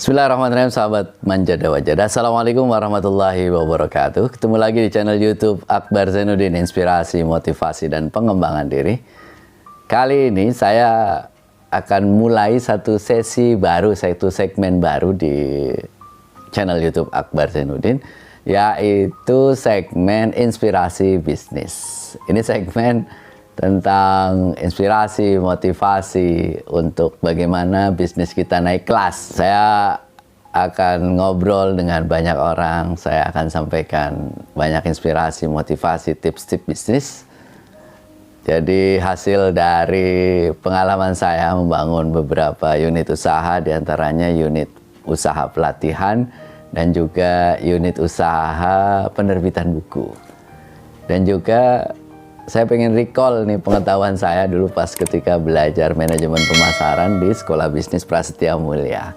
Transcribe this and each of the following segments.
Bismillahirrahmanirrahim, sahabat Manjada Wajada. Assalamualaikum warahmatullahi wabarakatuh. Ketemu lagi di channel YouTube Akbar Zainuddin, inspirasi, motivasi, dan pengembangan diri. Kali ini saya akan mulai satu sesi baru, satu segmen baru di channel YouTube Akbar Zainuddin, yaitu segmen inspirasi bisnis. Ini segmen tentang inspirasi, motivasi untuk bagaimana bisnis kita naik kelas. Saya akan ngobrol dengan banyak orang, saya akan sampaikan banyak inspirasi, motivasi, tips-tips bisnis. Jadi hasil dari pengalaman saya membangun beberapa unit usaha, diantaranya unit usaha pelatihan dan juga unit usaha penerbitan buku. Dan juga saya pengen recall nih pengetahuan saya dulu pas ketika belajar manajemen pemasaran di Sekolah Bisnis Prasetya Mulia.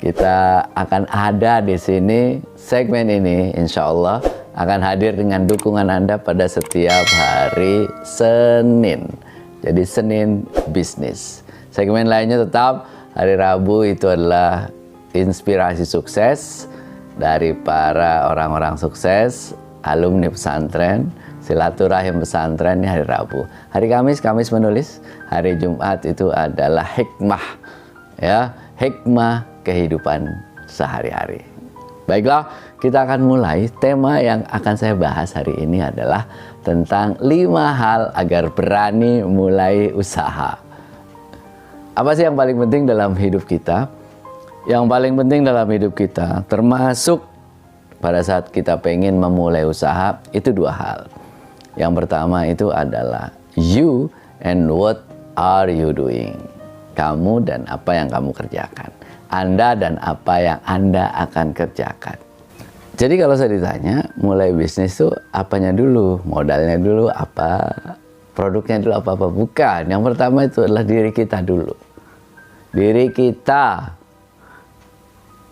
Kita akan ada di sini, segmen ini insya Allah akan hadir dengan dukungan Anda pada setiap hari Senin. Jadi Senin Bisnis. Segmen lainnya tetap hari Rabu, itu adalah inspirasi sukses dari para orang-orang sukses, alumni pesantren, silaturahim pesantren. Ini hari Rabu. Hari Kamis menulis. Hari Jumat itu adalah hikmah, ya, hikmah kehidupan sehari-hari. Baiklah, kita akan mulai. Tema yang akan saya bahas hari ini adalah tentang 5 hal agar berani mulai usaha. Apa sih yang paling penting dalam hidup kita? Yang paling penting dalam hidup kita, termasuk pada saat kita pengen memulai usaha, itu 2 hal. Yang pertama itu adalah you and what are you doing. Kamu dan apa yang kamu kerjakan. Anda dan apa yang Anda akan kerjakan. Jadi kalau saya ditanya, mulai bisnis itu apanya dulu? Modalnya dulu apa? Produknya dulu apa? Bukan. Yang pertama itu adalah diri kita dulu. Diri kita.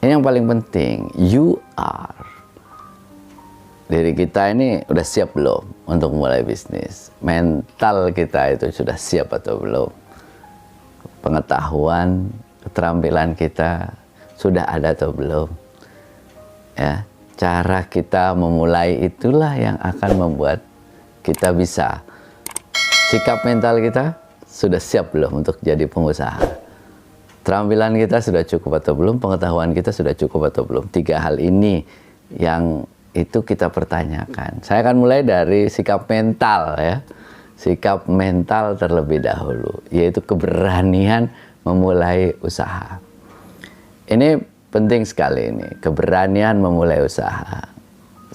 Ini yang paling penting. You are. Diri kita ini udah siap belum untuk mulai bisnis? Mental kita itu sudah siap atau belum? Pengetahuan, keterampilan kita sudah ada atau belum? Ya, cara kita memulai itulah yang akan membuat kita bisa. Sikap mental kita sudah siap belum untuk jadi pengusaha? Keterampilan kita sudah cukup atau belum? Pengetahuan kita sudah cukup atau belum? 3 hal ini yang itu kita pertanyakan. Saya akan mulai dari sikap mental, ya. Sikap mental terlebih dahulu, yaitu keberanian memulai usaha. Ini penting sekali ini, keberanian memulai usaha.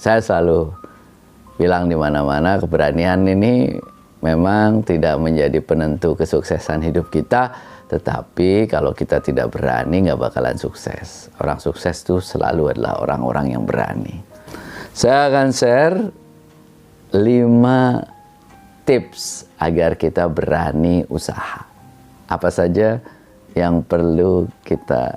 Saya selalu bilang di mana-mana, keberanian ini memang tidak menjadi penentu kesuksesan hidup kita, tetapi kalau kita tidak berani nggak bakalan sukses. Orang sukses itu selalu adalah orang-orang yang berani. Saya akan share 5 tips agar kita berani usaha. Apa saja yang perlu kita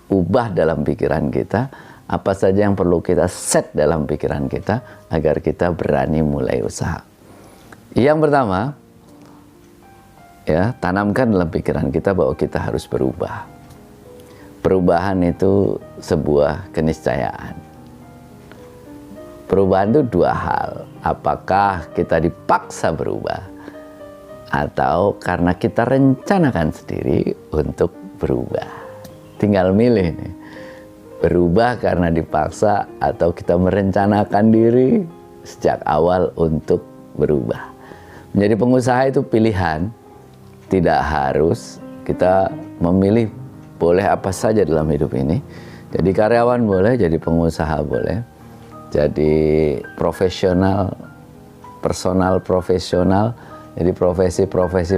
ubah dalam pikiran kita, apa saja yang perlu kita set dalam pikiran kita agar kita berani mulai usaha. Yang pertama, ya, tanamkan dalam pikiran kita bahwa kita harus berubah. Perubahan itu sebuah keniscayaan. Perubahan itu 2 hal. Apakah kita dipaksa berubah atau karena kita rencanakan sendiri untuk berubah. Tinggal milih nih. Berubah karena dipaksa atau kita merencanakan diri sejak awal untuk berubah. Menjadi pengusaha itu pilihan. Tidak harus kita memilih, boleh apa saja dalam hidup ini. Jadi karyawan boleh, jadi pengusaha boleh. Jadi profesional, personal profesional, jadi profesi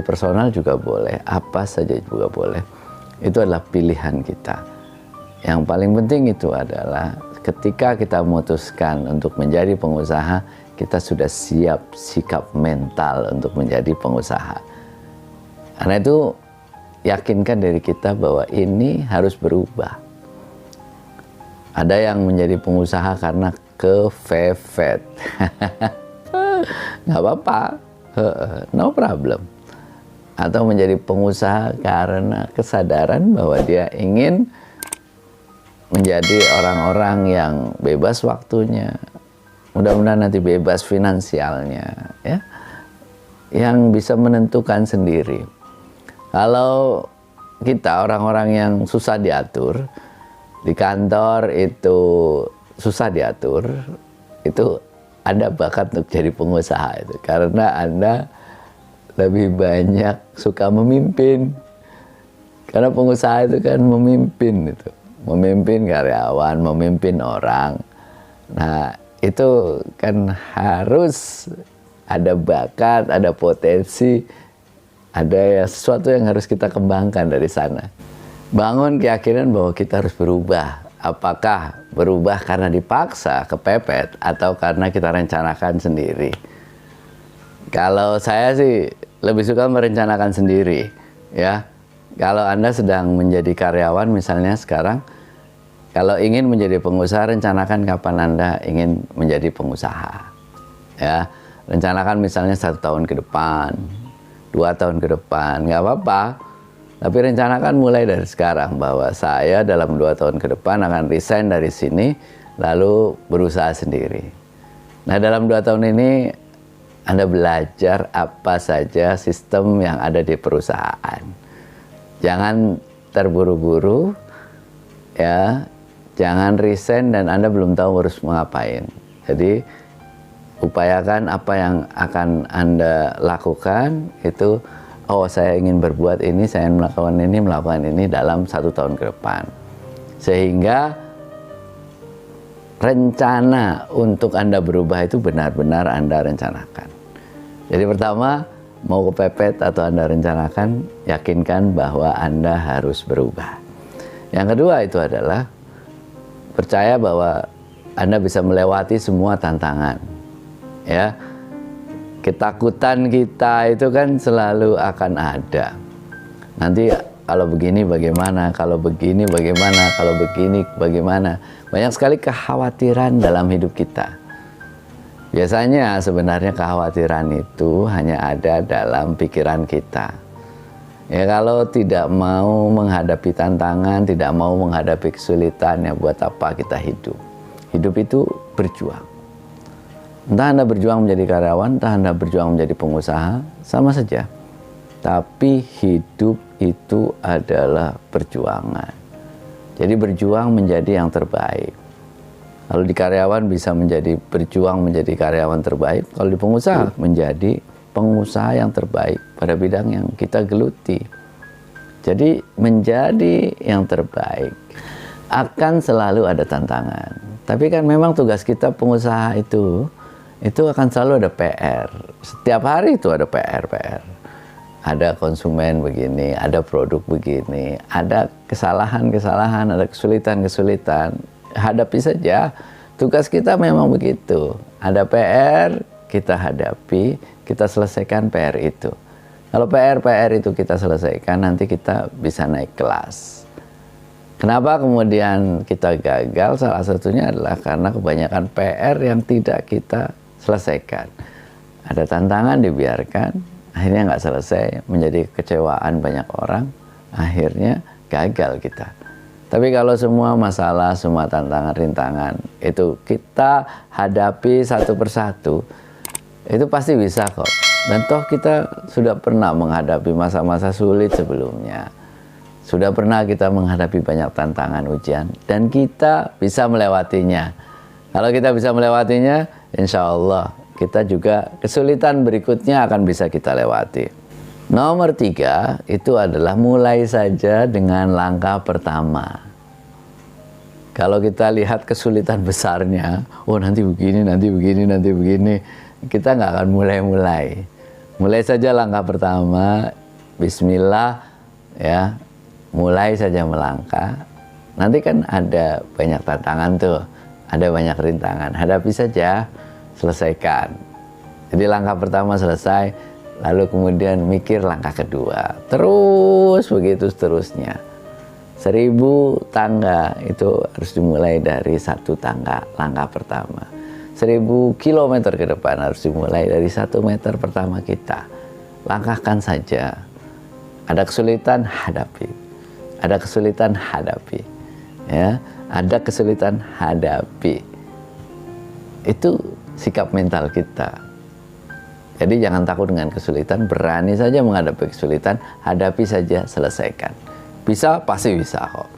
personal juga boleh, apa saja juga boleh. Itu adalah pilihan kita. Yang paling penting itu adalah ketika kita memutuskan untuk menjadi pengusaha, kita sudah siap sikap mental untuk menjadi pengusaha. Karena itu yakinkan diri kita bahwa ini harus berubah. Ada yang menjadi pengusaha karena kepepet. Nggak apa-apa, no problem. Atau menjadi pengusaha karena kesadaran bahwa dia ingin menjadi orang-orang yang bebas waktunya, mudah-mudahan nanti bebas finansialnya, ya, yang bisa menentukan sendiri. Kalau kita orang-orang yang susah diatur, di kantor itu susah diatur, itu Anda bakat untuk jadi pengusaha itu, karena Anda lebih banyak suka memimpin. Karena pengusaha itu kan memimpin itu, memimpin karyawan, memimpin orang. Nah, itu kan harus ada bakat, ada potensi, ada sesuatu yang harus kita kembangkan dari sana. Bangun keyakinan bahwa kita harus berubah. Apakah berubah karena dipaksa, kepepet, atau karena kita rencanakan sendiri? Kalau saya sih lebih suka merencanakan sendiri, ya. Kalau Anda sedang menjadi karyawan misalnya sekarang, kalau ingin menjadi pengusaha, rencanakan kapan Anda ingin menjadi pengusaha, ya. Rencanakan misalnya 1 tahun ke depan, 2 tahun ke depan, nggak apa-apa. Tapi rencanakan mulai dari sekarang bahwa saya dalam 2 tahun ke depan akan resign dari sini, lalu berusaha sendiri. Nah, dalam 2 tahun ini Anda belajar apa saja sistem yang ada di perusahaan. Jangan terburu-buru, ya. Jangan resign dan Anda belum tahu harus mengapain. Jadi upayakan apa yang akan Anda lakukan itu, oh saya ingin berbuat ini, saya ingin melakukan ini dalam 1 tahun ke depan. Sehingga rencana untuk Anda berubah itu benar-benar Anda rencanakan. Jadi pertama, mau kepepet atau Anda rencanakan, yakinkan bahwa Anda harus berubah. Yang kedua itu adalah percaya bahwa Anda bisa melewati semua tantangan. Ya, ketakutan kita itu kan selalu akan ada. Nanti kalau begini bagaimana, kalau begini bagaimana, kalau begini bagaimana. Banyak sekali kekhawatiran dalam hidup kita. Biasanya sebenarnya kekhawatiran itu hanya ada dalam pikiran kita. Ya, kalau tidak mau menghadapi tantangan, tidak mau menghadapi kesulitan, ya buat apa kita hidup? Hidup itu berjuang. Entah Anda berjuang menjadi karyawan, entah Anda berjuang menjadi pengusaha, sama saja. Tapi hidup itu adalah perjuangan. Jadi berjuang menjadi yang terbaik. Kalau di karyawan bisa berjuang menjadi karyawan terbaik. Kalau di pengusaha menjadi pengusaha yang terbaik pada bidang yang kita geluti. Jadi menjadi yang terbaik akan selalu ada tantangan. Tapi kan memang tugas kita pengusaha itu akan selalu ada PR. Setiap hari itu ada PR. Ada konsumen begini, ada produk begini, ada kesalahan-kesalahan, ada kesulitan-kesulitan. Hadapi saja. Tugas kita memang begitu. Ada PR, kita hadapi, kita selesaikan PR itu. Kalau PR itu kita selesaikan, nanti kita bisa naik kelas. Kenapa kemudian kita gagal? Salah satunya adalah karena kebanyakan PR yang tidak kita selesaikan. Ada tantangan dibiarkan, akhirnya nggak selesai, menjadi kecewaan banyak orang, akhirnya gagal kita. Tapi kalau semua masalah, semua tantangan, rintangan, itu kita hadapi satu persatu, itu pasti bisa kok. Dan toh kita sudah pernah menghadapi masa-masa sulit sebelumnya. Sudah pernah kita menghadapi banyak tantangan, ujian, dan kita bisa melewatinya. Kalau kita bisa melewatinya, insya Allah kita juga kesulitan berikutnya akan bisa kita lewati. Nomor 3 itu adalah mulai saja dengan langkah pertama. Kalau kita lihat kesulitan besarnya, oh nanti begini, nanti begini, nanti begini, kita nggak akan mulai-mulai. Mulai saja langkah pertama, bismillah, ya, mulai saja melangkah. Nanti kan ada banyak tantangan tuh, ada banyak rintangan, hadapi saja, selesaikan. Jadi langkah pertama selesai, lalu kemudian mikir langkah kedua, terus begitu seterusnya. 1000 tangga itu harus dimulai dari 1 tangga, langkah pertama. 1000 kilometer ke depan harus dimulai dari 1 meter pertama kita. Langkahkan saja. Ada kesulitan, hadapi. Ada kesulitan, hadapi. Ya, Ada kesulitan, hadapi. Itu sikap mental kita. Jadi jangan takut dengan kesulitan, berani saja menghadapi kesulitan, hadapi saja, selesaikan. Bisa, pasti bisa kok.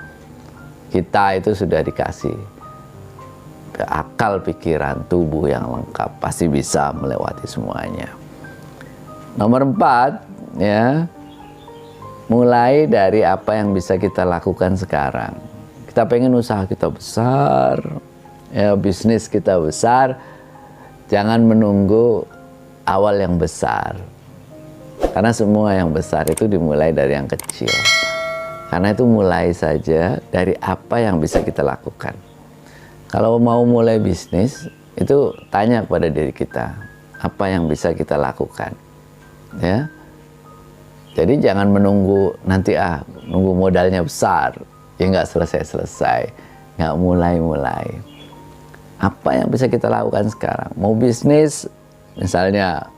Kita itu sudah dikasih akal, pikiran, tubuh yang lengkap, pasti bisa melewati semuanya. Nomor 4, ya, mulai dari apa yang bisa kita lakukan sekarang. Kita pengen usaha kita besar, ya, bisnis kita besar, jangan menunggu awal yang besar. Karena semua yang besar itu dimulai dari yang kecil. Karena itu mulai saja dari apa yang bisa kita lakukan. Kalau mau mulai bisnis, itu tanya kepada diri kita, apa yang bisa kita lakukan. Ya. Jadi jangan menunggu nanti nunggu modalnya besar, ya nggak selesai-selesai, nggak mulai-mulai. Apa yang bisa kita lakukan sekarang? Mau bisnis, misalnya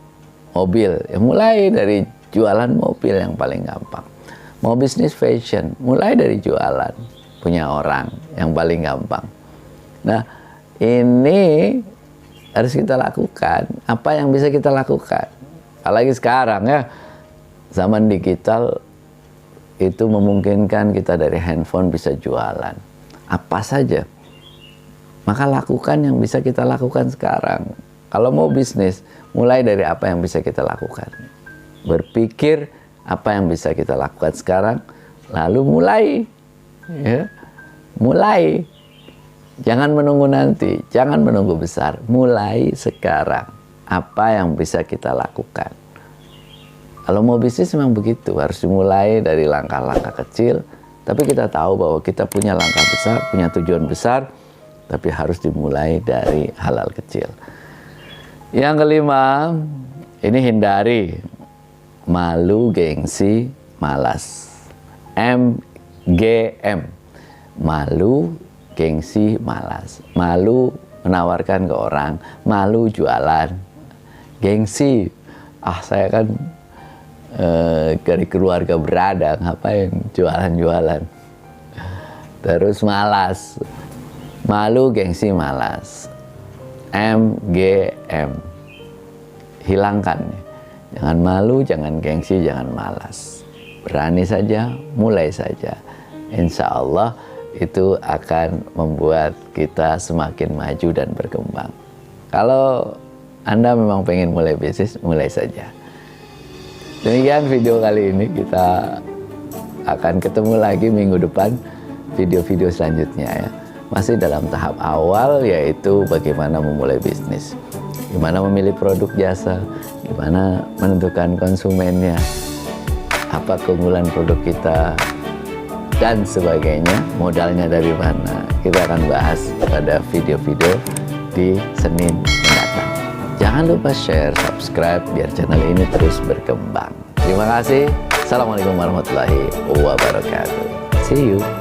mobil, ya mulai dari jualan mobil yang paling gampang. Mau bisnis fashion, mulai dari jualan punya orang yang paling gampang. Nah, ini harus kita lakukan. Apa yang bisa kita lakukan? Apalagi sekarang ya, zaman digital itu memungkinkan kita dari handphone bisa jualan. Apa saja. Maka lakukan yang bisa kita lakukan sekarang. Kalau mau bisnis, mulai dari apa yang bisa kita lakukan. Berpikir apa yang bisa kita lakukan sekarang, lalu mulai. Ya. Mulai. Jangan menunggu nanti, jangan menunggu besar. Mulai sekarang. Apa yang bisa kita lakukan. Kalau mau bisnis memang begitu, harus dimulai dari langkah-langkah kecil. Tapi kita tahu bahwa kita punya langkah besar, punya tujuan besar, tapi harus dimulai dari hal-hal kecil. Yang kelima, ini hindari malu, gengsi, malas. MGM. Malu, gengsi, malas. Malu menawarkan ke orang, malu jualan. Gengsi, saya kan dari keluarga berada, ngapain jualan-jualan. Terus malas. Malu, gengsi, malas. MGM. Hilangkan. Jangan malu, jangan gengsi, jangan malas. Berani saja, mulai saja. Insya Allah itu akan membuat kita semakin maju dan berkembang. Kalau Anda memang pengen mulai bisnis, mulai saja. Demikian video kali ini, kita akan ketemu lagi minggu depan video-video selanjutnya ya. Masih dalam tahap awal, yaitu bagaimana memulai bisnis, gimana memilih produk jasa, gimana menentukan konsumennya, apa keunggulan produk kita, dan sebagainya, modalnya dari mana. Kita akan bahas pada video-video di Senin mendatang. Jangan lupa share, subscribe, biar channel ini terus berkembang. Terima kasih. Assalamualaikum warahmatullahi wabarakatuh. See you.